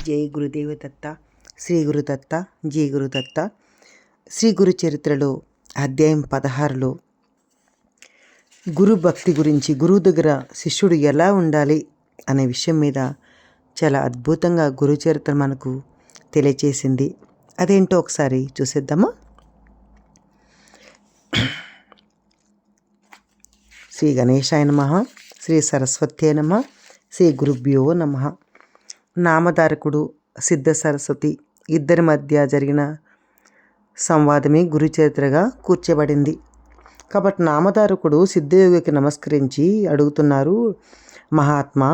జై గురుదేవ దత్త, శ్రీ గురుదత్త, జై గురుదత్త. శ్రీ గురు చరిత్రలో అధ్యాయం 16లో గురు భక్తి గురించి, గురువు దగ్గర శిష్యుడు ఎలా ఉండాలి అనే విషయం మీద చాలా అద్భుతంగా గురు చరిత్ర మనకు తెలియచేసింది. అదేంటో ఒకసారి చూసేద్దామా. శ్రీ గణేశాయ నమః, శ్రీ సరస్వత్యై నమః, శ్రీ గురుభ్యో నమః. నామధారకుడు సిద్ధ సరస్వతి ఇద్దరి మధ్య జరిగిన సంవాదమే గురు చరిత్రగా కూర్చోబడింది. కాబట్టి నామధారకుడు సిద్ధయోగికి నమస్కరించి అడుగుతున్నారు, మహాత్మా,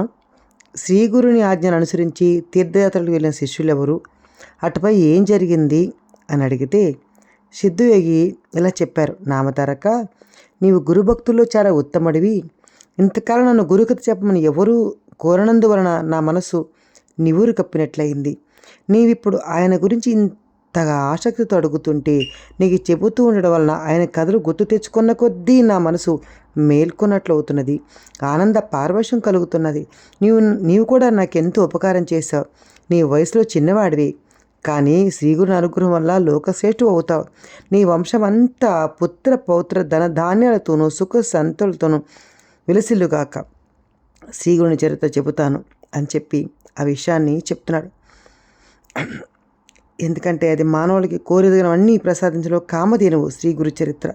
శ్రీ గురుని ఆజ్ఞను అనుసరించి తీర్థయాత్రలకు వెళ్ళిన శిష్యులు ఎవరు, అటుపై ఏం జరిగింది అని అడిగితే సిద్ధయోగి ఇలా చెప్పారు, నామధారక, నీవు గురుభక్తుల్లో చాలా ఉత్తముడివి. ఇంతకాలం నన్ను గురుకథ చెప్పమని ఎవరూ కోరనందువలన నా మనసు నివురు కప్పినట్లయింది. నీవిప్పుడు ఆయన గురించి ఇంతగా ఆసక్తితో అడుగుతుంటే నీకు చెబుతూ ఉండడం వలన ఆయన కథలు గుర్తు తెచ్చుకున్న కొద్దీ నా మనసు మేల్కొన్నట్లు అవుతున్నది, ఆనంద పారవశ్యం కలుగుతున్నది. నీవు కూడా నాకెంతో ఉపకారం చేశావు. నీ వయసులో చిన్నవాడివి, కానీ శ్రీగురుని అనుగ్రహం వల్ల లోకశ్రేష్ఠు అవుతావు. నీ వంశమంతా పుత్ర పౌత్ర ధన ధాన్యాలతోనూ సుఖ సంతులతోనూ విలసిల్లుగాక. శ్రీగురుని చరిత్ర చెబుతాను అని చెప్పి ఆ విషయాన్ని చెప్తున్నాడు. ఎందుకంటే అది మానవులకి కోరిదగినవన్నీ ప్రసాదించడం కామధేనువు శ్రీ గురు చరిత్ర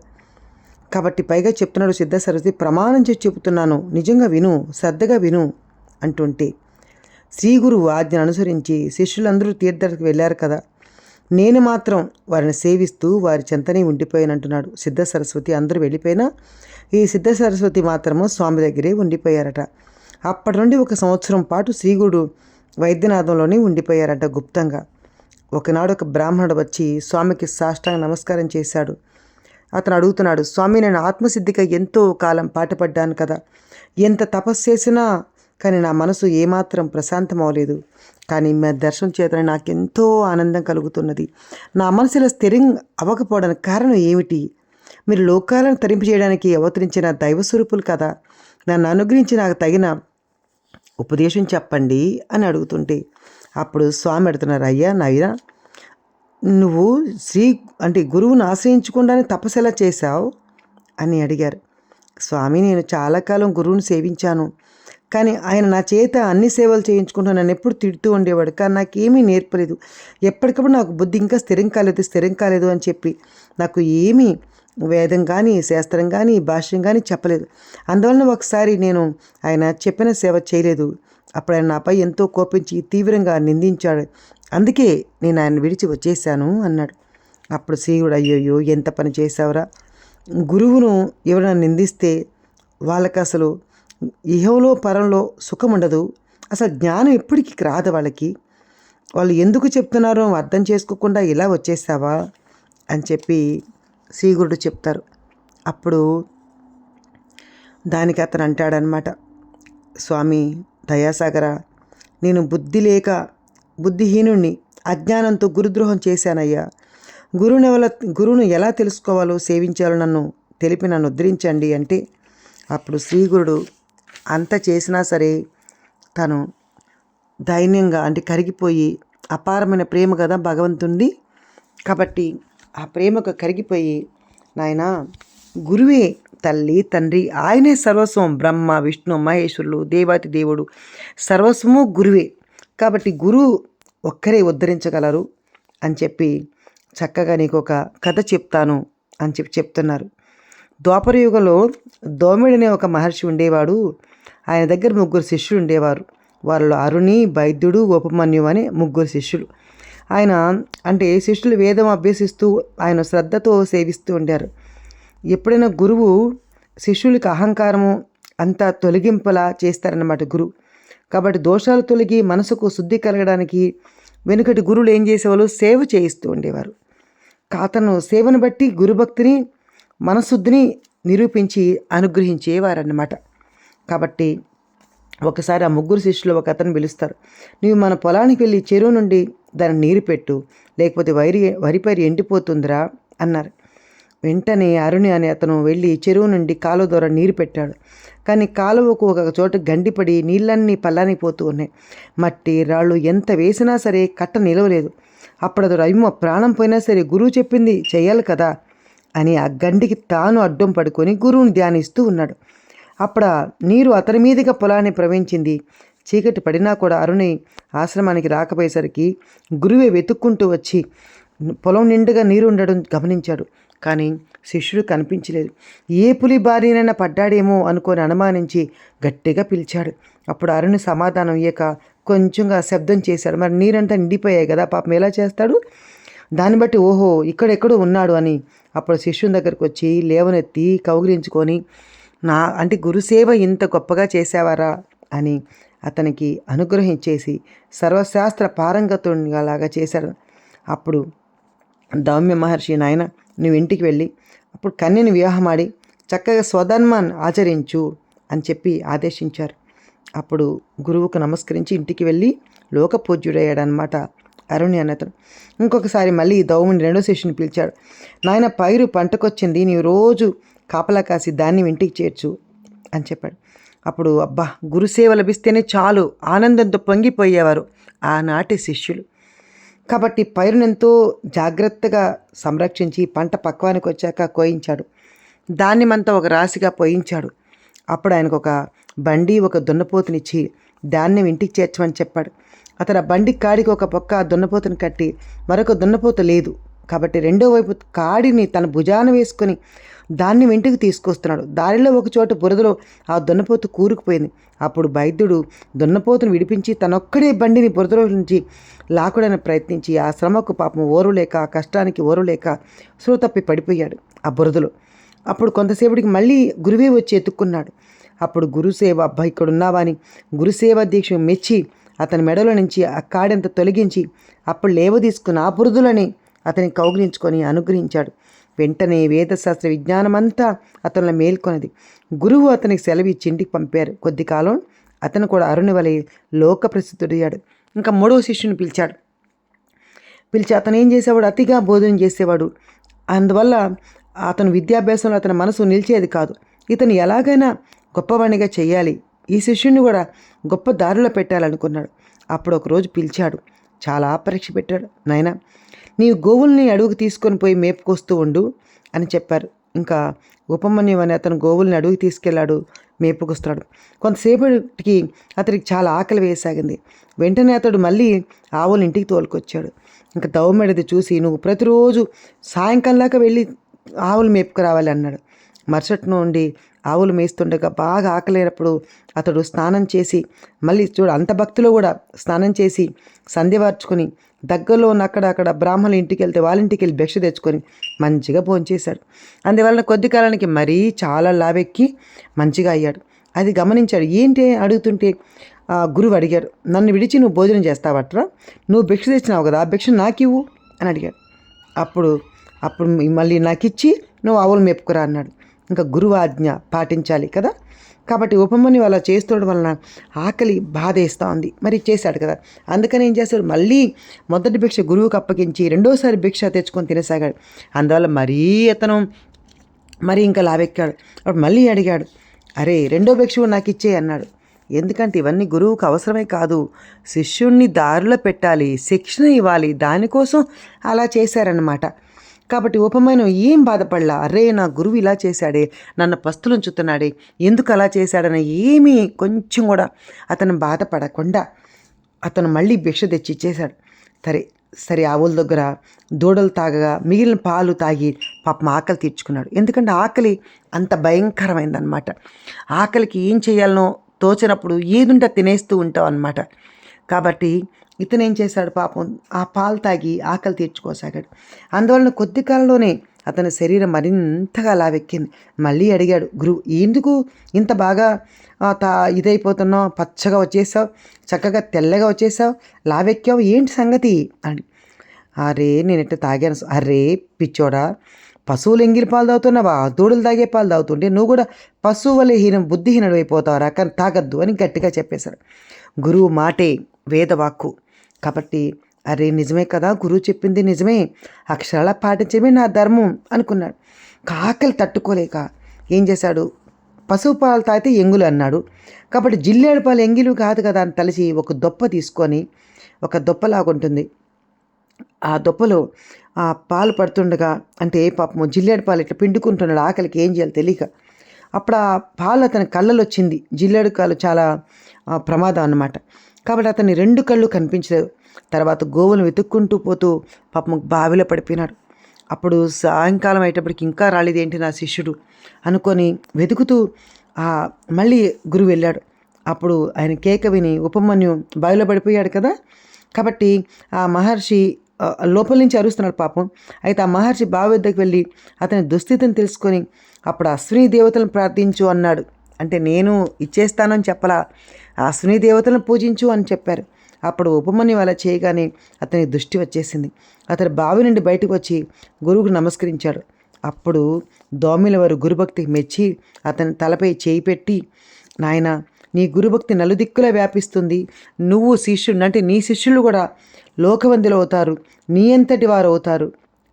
కాబట్టి. పైగా చెప్తున్నాడు సిద్ధ సరస్వతి, ప్రమాణం చేసి చెబుతున్నాను, నిజంగా విను, శ్రద్ధగా విను అంటుంటే, శ్రీ గురువు ఆజ్ఞను అనుసరించి శిష్యులందరూ తీర్థయాత్రకు వెళ్ళారు కదా, నేను మాత్రం వారిని సేవిస్తూ వారి చెంతనే ఉండిపోయానంటున్నాడు సిద్ధ సరస్వతి. అందరూ వెళ్ళిపోయినా ఈ సిద్ధ సరస్వతి మాత్రము స్వామి దగ్గరే ఉండిపోయారట. అప్పటి నుండి 1 సంవత్సరం పాటు శ్రీగురుడు వైద్యనాథంలోనే ఉండిపోయారట గుప్తంగా. ఒకనాడు ఒక బ్రాహ్మణుడు వచ్చి స్వామికి సాష్టాంగ నమస్కారం చేశాడు. అతను అడుగుతున్నాడు, స్వామి, నేను ఆత్మసిద్ధిగా ఎంతో కాలం పాటుపడ్డాను కదా, ఎంత తపస్సు చేసినా కానీ నా మనసు ఏమాత్రం ప్రశాంతం అవ్వలేదు. కానీ మీ దర్శనం చేతనే నాకెంతో ఆనందం కలుగుతున్నది. నా మనసులో స్థిరం అవ్వకపోవడానికి కారణం ఏమిటి? మీరు లోకాలను తరింపు చేయడానికి అవతరించిన దైవస్వరూపులు కదా, నన్ను అనుగ్రహించి నాకు తగిన ఉపదేశం చెప్పండి అని అడుగుతుంటే అప్పుడు స్వామి అడుగుతున్నారు, అయ్యా నాయన, నువ్వు గురువును ఆశ్రయించకుండానే తపస్సు ఎలా చేశావు అని అడిగారు. స్వామి, నేను చాలా కాలం గురువుని సేవించాను, కానీ ఆయన నా చేత అన్ని సేవలు చేయించుకుంటూ నన్ను ఎప్పుడు తిడుతూ ఉండేవాడు, కానీ నాకేమీ నేర్పలేదు. ఎప్పటికప్పుడు నాకు బుద్ధి ఇంకా స్థిరం కాలేదు అని చెప్పి నాకు ఏమీ వేదం కానీ శాస్త్రం కానీ భాష్యం కానీ చెప్పలేదు. అందువలన ఒకసారి నేను ఆయన చెప్పిన సేవ చేయలేదు. అప్పుడు ఆయన నాపై ఎంతో కోపించి తీవ్రంగా నిందించాడు. అందుకే నేను ఆయన విడిచి వచ్చేసాను అన్నాడు. అప్పుడు శ్రీగుడు, అయ్యోయ్యో, ఎంత పని చేశావురా. గురువును ఎవరైనా నిందిస్తే వాళ్ళకి అసలు ఇహంలో పరంలో సుఖం ఉండదు, అసలు జ్ఞానం ఎప్పటికీ రాదు వాళ్ళకి. వాళ్ళు ఎందుకు చెప్తున్నారో అర్థం చేసుకోకుండా ఇలా వచ్చేసావా అని చెప్పి శ్రీగురుడు చెప్తారు. అప్పుడు దానికి అతను అంటాడనమాట, స్వామి దయాసాగర, నేను బుద్ధిహీనుణ్ణి, అజ్ఞానంతో గురుద్రోహం చేశానయ్యా. గురువును ఎలా తెలుసుకోవాలో సేవించాలో నన్ను తెలిపి నన్ను ఉద్ధరించండి అంటే, అప్పుడు శ్రీగురుడు అంత చేసినా సరే తను దైన్యంగా కరిగిపోయి, అపారమైన ప్రేమ కదా భగవంతుడి, కాబట్టి ఆ ప్రేమకు కరిగిపోయి, నాయనా, గురువే తల్లి తండ్రి, ఆయనే సర్వస్వం, బ్రహ్మ విష్ణు మహేశ్వరులు దేవాతి దేవుడు సర్వస్వము గురువే, కాబట్టి గురువు ఒక్కరే ఉద్ధరించగలరు అని చెప్పి చక్కగా నీకు ఒక కథ చెప్తాను అని చెప్తున్నారు. ద్వాపరయుగంలో దోమిడనే ఒక మహర్షి ఉండేవాడు. ఆయన దగ్గర 3 శిష్యులు ఉండేవారు. వాళ్ళు అరుణి, వైద్యుడు, ఉపమన్యు అనే 3 శిష్యులు. ఆయన శిష్యులు వేదం అభ్యసిస్తూ ఆయన శ్రద్ధతో సేవిస్తూ ఉండారు. ఎప్పుడైనా గురువు శిష్యులకి అహంకారము అంతా తొలగింపలా చేస్తారన్నమాట గురువు. కాబట్టి దోషాలు తొలగి మనసుకు శుద్ధి కలగడానికి వెనుకటి గురువులు ఏం చేసేవాళ్ళు, సేవ చేయిస్తూ ఉండేవారు. అతను సేవను బట్టి గురుభక్తిని మనశుద్ధిని నిరూపించి అనుగ్రహించేవారన్నమాట. కాబట్టి ఒకసారి ఆ 3 శిష్యులు ఒక అతను పిలుస్తారు, నువ్వు మన పొలానికి వెళ్ళి చెరువు నుండి దాన్ని నీరు పెట్టు, లేకపోతే వరి పైరు ఎండిపోతుందిరా అన్నారు. వెంటనే అరుణి అనే అతను వెళ్ళి చెరువు నుండి కాలువ ద్వారా నీరు పెట్టాడు. కానీ కాలువకు ఒక చోట గండిపడి నీళ్ళన్నీ పల్లానికి పోతూ ఉన్నాయి. మట్టి రాళ్ళు ఎంత వేసినా సరే కట్ట నిలవలేదు. అప్పుడు అతడు అయ్యో ప్రాణం పోయినా సరే గురువు చెప్పింది చెయ్యాలి కదా అని ఆ గండికి తాను అడ్డం పడుకొని గురువుని ధ్యానిస్తూ ఉన్నాడు. అప్పుడు నీరు అతని మీదుగా పొలాన్ని ప్రవహించింది. చీకటి పడినా కూడా అరుణి ఆశ్రమానికి రాకపోయేసరికి గురువే వెతుక్కుంటూ వచ్చి పొలం నిండుగా నీరు ఉండడం గమనించాడు. కానీ శిష్యుడు కనిపించలేదు. ఏ పులి బారినైనా పడ్డాడేమో అనుకొని అనుమానించి గట్టిగా పిలిచాడు. అప్పుడు అరుణి సమాధానం ఇయ్యక కొంచెంగా శబ్దం చేశాడు. మరి నీరంతా నిండిపోయాయి కదా, పాపం ఎలా చేస్తాడు? దాన్ని బట్టి ఓహో ఇక్కడెక్కడో ఉన్నాడు అని అప్పుడు శిష్యుని దగ్గరికి వచ్చి లేవనెత్తి కౌగిలించుకొని అంటే గురుసేవ ఇంత గొప్పగా చేసేవారా అని అతనికి అనుగ్రహం ఇచ్చేసి సర్వశాస్త్ర పారంగతునిలాగా చేశాడు. అప్పుడు దౌమ్య మహర్షి, నాయన నువ్వు ఇంటికి వెళ్ళి అప్పుడు కన్యని వివాహమాడి చక్కగా స్వధర్మాన్ని ఆచరించు అని చెప్పి ఆదేశించారు. అప్పుడు గురువుకు నమస్కరించి ఇంటికి వెళ్ళి లోకపూజ్యుడయ్యాడనమాట అరుణి అన్నతను. ఇంకొకసారి మళ్ళీ దౌముని రెండో శిష్యుని పిలిచాడు. నాయన పైరు పంటకొచ్చింది, నీవు రోజు కాపలా కాసి దాన్ని ఇంటికి చేర్చు అని చెప్పాడు. అప్పుడు అబ్బా గురుసేవ లభిస్తేనే చాలు ఆనందంతో పొంగిపోయేవారు ఆనాటి శిష్యులు. కాబట్టి పైరునెంతో జాగ్రత్తగా సంరక్షించి పంట పక్వానికి వచ్చాక కోయించాడు. ధాన్యమంతా ఒక రాశిగా పోయించాడు. అప్పుడు ఆయనకు ఒక బండి ఒక దున్నపోతునిచ్చి ధాన్యం ఇంటికి చేర్చమని చెప్పాడు. అతను ఆ బండి కాడికి ఒక పక్క దున్నపోతుని కట్టి మరొక దున్నపోత లేదు కాబట్టి రెండో వైపు కాడిని తన భుజాన వేసుకొని దాన్ని ఇంటికి తీసుకొస్తున్నాడు. దారిలో ఒక చోట బురదలో ఆ దున్నపోతు కూరుకుపోయింది. అప్పుడు వైద్యుడు దున్నపోతును విడిపించి తనొక్కడే బండిని బురదలో నుంచి లాక్కడానికి ప్రయత్నించి ఆ శ్రమకు పాపం ఓరులేక ఆ కష్టానికి ఓరులేక స్పృహ తప్పి పడిపోయాడు ఆ బురదలో. అప్పుడు కొంతసేపటికి మళ్ళీ గురువే వచ్చి ఎత్తుక్కున్నాడు. అప్పుడు గురుసేవ అబ్బా ఇక్కడున్నావా అని గురుసేవ దీక్ష మెచ్చి అతని మెడలో నుంచి ఆ కాడెంత తొలగించి అప్పుడు లేవ తీసుకుని ఆ బురదలని అతని కౌగిలించుకొని అనుగ్రహించాడు. వెంటనే వేదశాస్త్ర విజ్ఞానమంతా అతనిలో మేల్కొన్నది. గురువు అతనికి సెలవు ఇచ్చి ఇంటికి పంపారు. కొద్ది కాలం అతను కూడా అరుణి వలె లోక ప్రసిద్ధుడయ్యాడు. ఇంకా మూడవ శిష్యుని పిలిచి అతను ఏం చేసేవాడు, అతిగా బోధన చేసేవాడు. అందువల్ల అతను విద్యాభ్యాసంలో అతని మనసు నిలిచేది కాదు. ఇతను ఎలాగైనా గొప్పవాణిగా చేయాలి, ఈ శిష్యుని కూడా గొప్ప దారిలో పెట్టాలనుకున్నాడు. అప్పుడు ఒకరోజు పిలిచాడు, చాలా పరీక్ష పెట్టాడు. నాయనా నీవు గోవుల్ని అడవుకు తీసుకొని పోయి మేపుకొస్తూ ఉండు అని చెప్పారు. ఇంకా ఉపమన్యు అనే అతను గోవుల్ని అడవికి తీసుకెళ్లాడు, మేపుకొస్తున్నాడు. కొంతసేపటికి అతడికి చాలా ఆకలి వేయసాగింది. వెంటనే అతడు మళ్ళీ ఆవులు ఇంటికి తోలుకొచ్చాడు. ఇంకా దౌమెడది చూసి నువ్వు ప్రతిరోజు సాయంకాలంలాగా వెళ్ళి ఆవులు మేపుకురావాలి అన్నాడు. మరుసటి నుండి ఆవులు మేస్తుండగా బాగా ఆకలేనప్పుడు అతడు స్నానం చేసి మళ్ళీ అంత భక్తిలో కూడా స్నానం చేసి సంధ్యవార్చుకొని దగ్గరలో ఉన్న అక్కడ బ్రాహ్మణుల ఇంటికి వెళ్తే వాళ్ళ ఇంటికి వెళ్ళి భిక్ష తెచ్చుకొని మంచిగా భోంచేశాడు. అందువలన కొద్ది కాలానికి మరీ చాలా లావెక్కి మంచిగా అయ్యాడు. అది గమనించాడు. ఏంటి అడుగుతుంటే గురువు అడిగాడు, నన్ను విడిచి నువ్వు భోజనం చేస్తావట్రా, నువ్వు భిక్ష తెచ్చినావు కదా, ఆ భిక్ష నాకివ్వు అని అడిగాడు. అప్పుడు మళ్ళీ నాకు ఇచ్చి నువ్వు ఆవులు మేపుకురా అన్నాడు. ఇంకా గురువు ఆజ్ఞ పాటించాలి కదా. కాబట్టి ఉపమన్యు అలా చేస్తుండడం వలన ఆకలి బాధేస్తూ ఉంది. మరి చేశాడు కదా, అందుకని ఏం చేశాడు, మళ్ళీ మొదటి భిక్ష గురువుకు అప్పగించి రెండోసారి భిక్ష తెచ్చుకొని తినసాగాడు. అందువల్ల అతను ఇంకా లావెక్కాడు. అప్పుడు మళ్ళీ అడిగాడు, అరే రెండో భిక్ష నాకు ఇచ్చే అన్నాడు. ఎందుకంటే ఇవన్నీ గురువుకు అవసరమే కాదు, శిష్యుణ్ణి దారిలో పెట్టాలి, శిక్షణ ఇవ్వాలి, దానికోసం అలా చేశారన్నమాట. కాబట్టి ఉపమన్యు ఏం బాధపడలా, అరే నా గురువు ఇలా చేశాడే, నన్ను పస్తులుంచుతున్నాడే, ఎందుకు అలా చేశాడని ఏమీ కొంచెం కూడా అతను బాధపడకుండా అతను మళ్ళీ భిక్ష తెచ్చి ఇచ్చేశాడు. సరే ఆవుల దగ్గర దూడలు తాగగా మిగిలిన పాలు తాగి పాపం ఆకలి తీర్చుకున్నాడు. ఎందుకంటే ఆకలి అంత భయంకరమైందనమాట. ఆకలికి ఏం చేయాలనో తోచినప్పుడు ఏదుంటే తినేస్తూ ఉంటాం అన్నమాట. కాబట్టి ఇతను ఏం చేశాడు, పాపం ఆ పాలు తాగి ఆకలి తీర్చుకోసాగాడు. అందువలన కొద్ది కాలంలోనే అతని శరీరం మరింతగా లావెక్కింది. మళ్ళీ అడిగాడు గురువు, ఎందుకు ఇంత బాగా ఇదైపోతున్నావు, పచ్చగా వచ్చేసావు, చక్కగా తెల్లగా వచ్చేసావు, లావెక్కావు, ఏంటి సంగతి అని. అరే నేను ఎట్లా తాగాను, అరే పిచ్చోడా, పశువులు ఎంగిలి పాలు తాగుతున్నావా, దూడలు తాగే పాలు తాగుతుంటే నువ్వు కూడా పశువు వల్ల బుద్ధిహీనుడు అయిపోతావురా, కానీ తాగద్దు అని గట్టిగా చెప్పేశాడు. గురువు మాటే వేదవాక్కు కాబట్టి అరే నిజమే కదా, గురువు చెప్పింది నిజమే, అక్షరాల పాటించడమే నా ధర్మం అనుకున్నాడు. ఆకలి తట్టుకోలేక ఏం చేశాడు, పసుపు పాలు తాగితే ఎంగులు అన్నాడు. కాబట్టి జిల్లేడు పాలు ఎంగిలు కాదు కదా అని తలిచి ఒక దొప్ప తీసుకొని, ఒక దొప్పలాగుంటుంది, ఆ దొప్పలో ఆ పాలు పడుతుండగా, అంటే పాపము జిల్లేడు పాలు ఇట్లా పిండుకుంటున్నాడు ఆకలికి, ఏం చేయాలి తెలియక. అప్పుడు ఆ పాలు అతని కళ్ళలో వచ్చింది. జిల్లేడు కాలు చాలా ప్రమాదం అన్నమాట. కాబట్టి అతని 2 కళ్ళు కనిపించలేదు. తర్వాత గోవును వెతుక్కుంటూ పోతూ పాపం బావిలో పడిపోయినాడు. అప్పుడు సాయంకాలం అయ్యేటప్పటికి ఇంకా రాలేదేంటి నా శిష్యుడు అనుకొని వెతుకుతూ మళ్ళీ గురువు వెళ్ళాడు. అప్పుడు ఆయన కేక విని ఉపమన్యు బావిలో పడిపోయాడు కదా. కాబట్టి ఆ మహర్షి లోపల నుంచి అరుస్తున్నాడు పాపం. అయితే ఆ మహర్షి బావి వద్దకు వెళ్ళి అతని దుస్థితిని తెలుసుకొని అప్పుడు అశ్విని దేవతలను ప్రార్థించు అన్నాడు. అంటే నేను ఇచ్చేస్తానని చెప్పలా, అశ్విని దేవతలను పూజించు అని చెప్పారు. అప్పుడు ఉపమన్యు అలా చేయగానే అతని దృష్టి వచ్చేసింది. అతడు బావి నుండి బయటకు వచ్చి గురువుకు నమస్కరించాడు. అప్పుడు దోమిల వారు గురుభక్తికి మెచ్చి అతని తలపై చేయి పెట్టి, నాయన నీ గురుభక్తి నలుదిక్కులా వ్యాపిస్తుంది, నువ్వు శిష్యుడు అంటే నీ శిష్యులు కూడా లోకవంతులు అవుతారు, నీ అంతటి వారు అవుతారు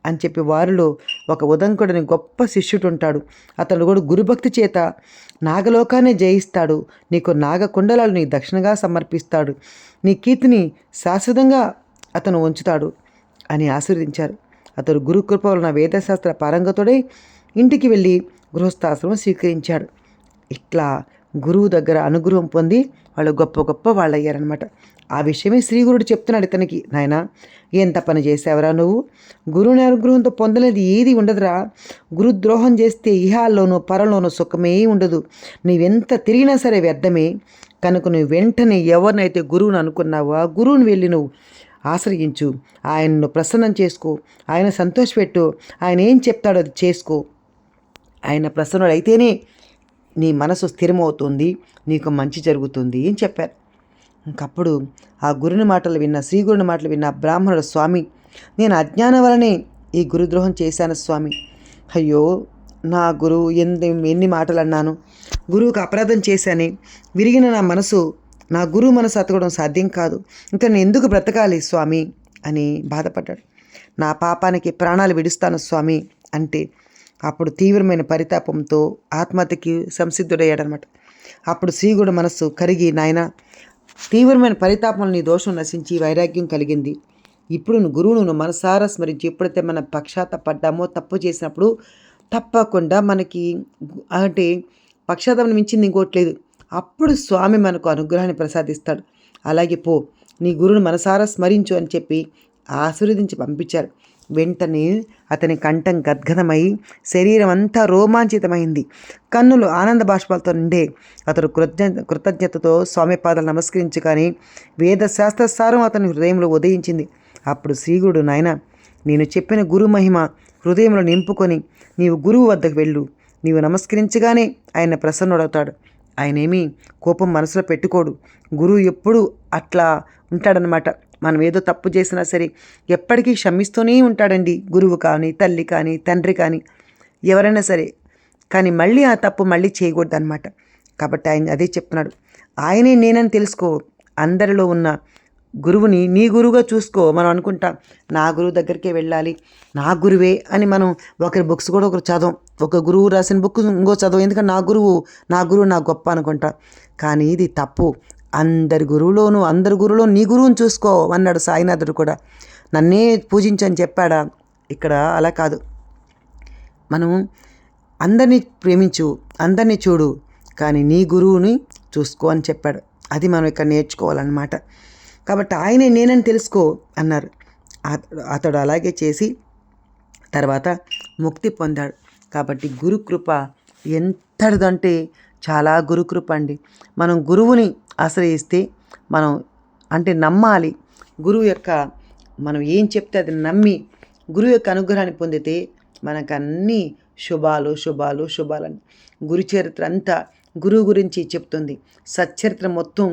అని చెప్పి వారిలో ఒక ఉదంకుడని గొప్ప శిష్యుడు ఉంటాడు. అతడు కూడా గురుభక్తి చేత నాగలోకాన్ని జయిస్తాడు, నీకు నాగకుండలాలు నీ దక్షిణగా సమర్పిస్తాడు, నీ కీర్తిని శాశ్వతంగా అతను ఉంచుతాడు అని ఆశీర్వదించారు. అతడు గురుకృప వలన వేదశాస్త్ర పారంగతుడై ఇంటికి వెళ్ళి గృహస్థాశ్రమం స్వీకరించాడు. ఇట్లా గురువు దగ్గర అనుగ్రహం పొంది వాళ్ళు గొప్ప గొప్ప వాళ్ళు అయ్యారనమాట. ఆ విషయమే శ్రీగురుడు చెప్తున్నాడు ఇతనికి, నాయన ఎంత పని చేసావరా నువ్వు, గురువుని అనుగ్రహంతో పొందలేదు ఏది ఉండదురా, గురుద్రోహం చేస్తే ఇహాల్లోనూ పరంలోనూ సుఖమే ఉండదు, నీవెంత తిరిగినా సరే వ్యర్థమే. కనుక నువ్వు వెంటనే ఎవరినైతే గురువుని అనుకున్నావో ఆ గురువుని వెళ్ళి నువ్వు ఆశ్రయించు, ఆయన్ను ప్రసన్నం చేసుకో, ఆయన సంతోషపెట్టు, ఆయన ఏం చెప్తాడో అది చేసుకో. ఆయన ప్రసన్నుడైతేనే నీ మనసు స్థిరమవుతుంది, నీకు మంచి జరుగుతుంది అని చెప్పారు. ఇంకప్పుడు ఆ గురుని మాటలు విన్న శ్రీగురుని మాటలు విన్న బ్రాహ్మణుడు, స్వామి నేను అజ్ఞానం వలనే ఈ గురుద్రోహం చేశాను స్వామి, అయ్యో నా గురువు ఎన్ని మాటలు అన్నాను, గురువుకు అపరాధం చేశానే, విరిగిన నా గురువు మనసు అతకడం సాధ్యం కాదు, ఇంకా నేను ఎందుకు బ్రతకాలి స్వామి అని బాధపడ్డాడు. నా పాపానికి ప్రాణాలు విడుస్తాను స్వామి అంటే అప్పుడు తీవ్రమైన పరితాపంతో ఆత్మహత్యకి సంసిద్ధుడయ్యాడనమాట. అప్పుడు శ్రీగుడు మనస్సు కరిగి, నాయన తీవ్రమైన పరితాపంలో నీ దోషం నశించి వైరాగ్యం కలిగింది, ఇప్పుడు గురువును మనసారా స్మరించి ఎప్పుడైతే మనం పశ్చాత్తాపడ్డామో తప్పు చేసినప్పుడు తప్పకుండా మనకి అంటే పశ్చాత్తాపం మించింది ఇంకోట్లేదు, అప్పుడు స్వామి మనకు అనుగ్రహాన్ని ప్రసాదిస్తాడు. అలాగే పో, నీ గురువును మనసారా స్మరించు అని చెప్పి ఆశీర్వదించి పంపించారు. వెంటనే అతని కంఠం గద్గదమై శరీరం అంతా రోమాంచితమైంది. కన్నులు ఆనంద బాష్పాలతో నిండే అతడు కృతజ్ఞతతో స్వామి పాదాలు నమస్కరించి కానీ వేదశాస్త్రసారం అతని హృదయంలో ఉదయించింది. అప్పుడు శ్రీగుడు, నాయన నేను చెప్పిన గురు మహిమ హృదయంలో నింపుకొని నీవు గురువు వద్దకు వెళ్ళు, నీవు నమస్కరించగానే ఆయన ప్రసన్నుడవుతాడు, ఆయనేమీ కోపం మనసులో పెట్టుకోడు, గురువు ఎప్పుడు అట్లా ఉంటాడనమాట. మనం ఏదో తప్పు చేసినా సరే ఎప్పటికీ క్షమిస్తూనే ఉంటాడండి గురువు కానీ తల్లి కానీ తండ్రి కానీ ఎవరైనా సరే, కానీ మళ్ళీ ఆ తప్పు మళ్ళీ చేయకూడదు అనమాట. కాబట్టి ఆయన అదే చెప్తున్నాడు, ఆయనే నేనని తెలుసుకో, అందరిలో ఉన్న గురువుని నీ గురువుగా చూసుకో. మనం అనుకుంటాం నా గురువు దగ్గరికే వెళ్ళాలి, నా గురువే అని మనం ఒకరి బుక్స్ కూడా ఒకరు చదవం, ఒక గురువు రాసిన బుక్ ఇంకో చదవం, ఎందుకంటే నా గురువు నా గొప్ప అనుకుంటా. కానీ ఇది తప్పు. అందరి గురువులో నీ గురువుని చూసుకో అన్నాడు సాయినాథుడు కూడా. నన్నే పూజించని చెప్పాడా? ఇక్కడ అలా కాదు, మనం అందరినీ ప్రేమించు, అందరినీ చూడు, కానీ నీ గురువుని చూసుకో అని చెప్పాడు. అది మనం ఇక్కడ నేర్చుకోవాలన్నమాట. కాబట్టి ఆయనే నేనని తెలుసుకో అన్నారు. అతడు అలాగే చేసి తర్వాత ముక్తి పొందాడు. కాబట్టి గురుకృప ఎంతటిదంటే చాలా గురుకృప అండి. మనం గురువుని ఆశ్రయిస్తే మనం అంటే నమ్మాలి, గురువు యొక్క మనం ఏం చెప్తే అది నమ్మి గురువు యొక్క అనుగ్రహాన్ని పొందితే మనకు అన్నీ శుభాలని. గురు చరిత్ర అంతా గురువు గురించి చెప్తుంది, సచ్చరిత్ర మొత్తం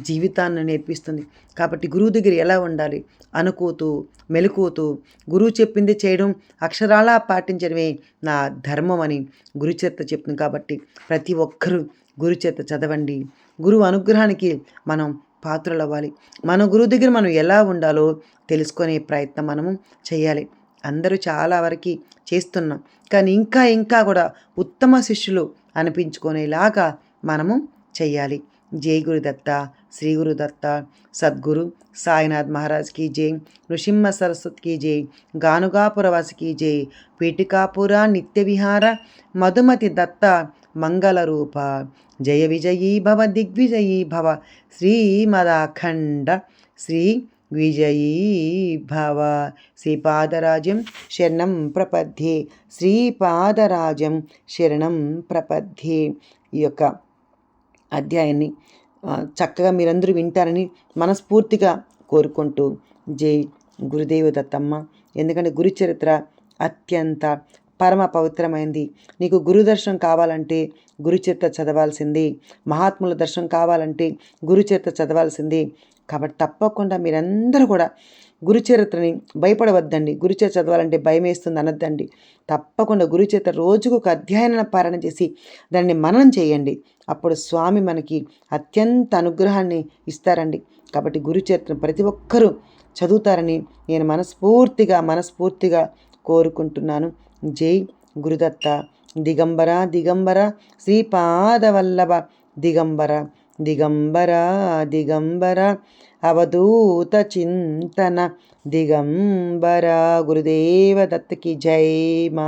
జీవితాన్ని నేర్పిస్తుంది. కాబట్టి గురువు దగ్గర ఎలా ఉండాలి, అనుకోతూ మెలుకుతూ గురువు చెప్పింది చేయడం, అక్షరాలా పాటించడమే నా ధర్మం అని గురుచరిత్ర చెప్తుంది. కాబట్టి ప్రతి ఒక్కరూ గురుచరిత్ర చదవండి, గురువు అనుగ్రహానికి మనం పాత్రలు అవ్వాలి. మన గురువు దగ్గర మనం ఎలా ఉండాలో తెలుసుకునే ప్రయత్నం మనము చేయాలి. అందరూ చాలా వరకు చేస్తున్నాం, కానీ ఇంకా ఇంకా కూడా ఉత్తమ శిష్యులు అనిపించుకునేలాగా మనము చెయ్యాలి. జై గురుదత్త, శ్రీ గురుదత్త, సద్గురు సాయినాథ్ మహారాజ్ కీ జై, నృసింహ సరస్వతి కీ జై, గానుగాపురవాసి కీ జై, పీఠికాపుర నిత్య విహార మధుమతి దత్త మంగళ రూప, జయ విజయీ భవ దిగ్విజయీ భవ, శ్రీమదాఖండ శ్రీ విజయీ భవ. శ్రీపాదరాజం శరణం ప్రపద్యే, శ్రీపాదరాజం శరణం ప్రపద్యే. ఈ యొక్క అధ్యాయాన్ని చక్కగా మీరందరూ వింటారని మనస్ఫూర్తిగా కోరుకుంటూ జై గురుదేవ దత్తమ్మ. ఎందుకంటే గురు చరిత్ర అత్యంత పరమ పవిత్రమైంది. నీకు గురు దర్శనం కావాలంటే గురు చరిత్ర చదవాల్సింది, మహాత్ముల దర్శనం కావాలంటే గురు చరిత్ర చదవాల్సింది. కాబట్టి తప్పకుండా మీరందరూ కూడా గురుచరిత్రని భయపడవద్దండి. గురుచరిత్ర చదవాలంటే భయం వేస్తుంది అనొద్దండి. తప్పకుండా గురుచరిత్ర రోజుకు ఒక అధ్యాయన పారాయణ చేసి దాన్ని మననం చేయండి. అప్పుడు స్వామి మనకి అత్యంత అనుగ్రహాన్ని ఇస్తారండి. కాబట్టి గురుచరిత్రను ప్రతి ఒక్కరూ చదువుతారని నేను మనస్ఫూర్తిగా కోరుకుంటున్నాను. జై గురుదత్త. దిగంబర దిగంబర శ్రీపాదవల్లభ దిగంబర దిగంబర దిగంబర అవధూత చింతన దిగంబర. గురుదేవ దత్తకి జై. మా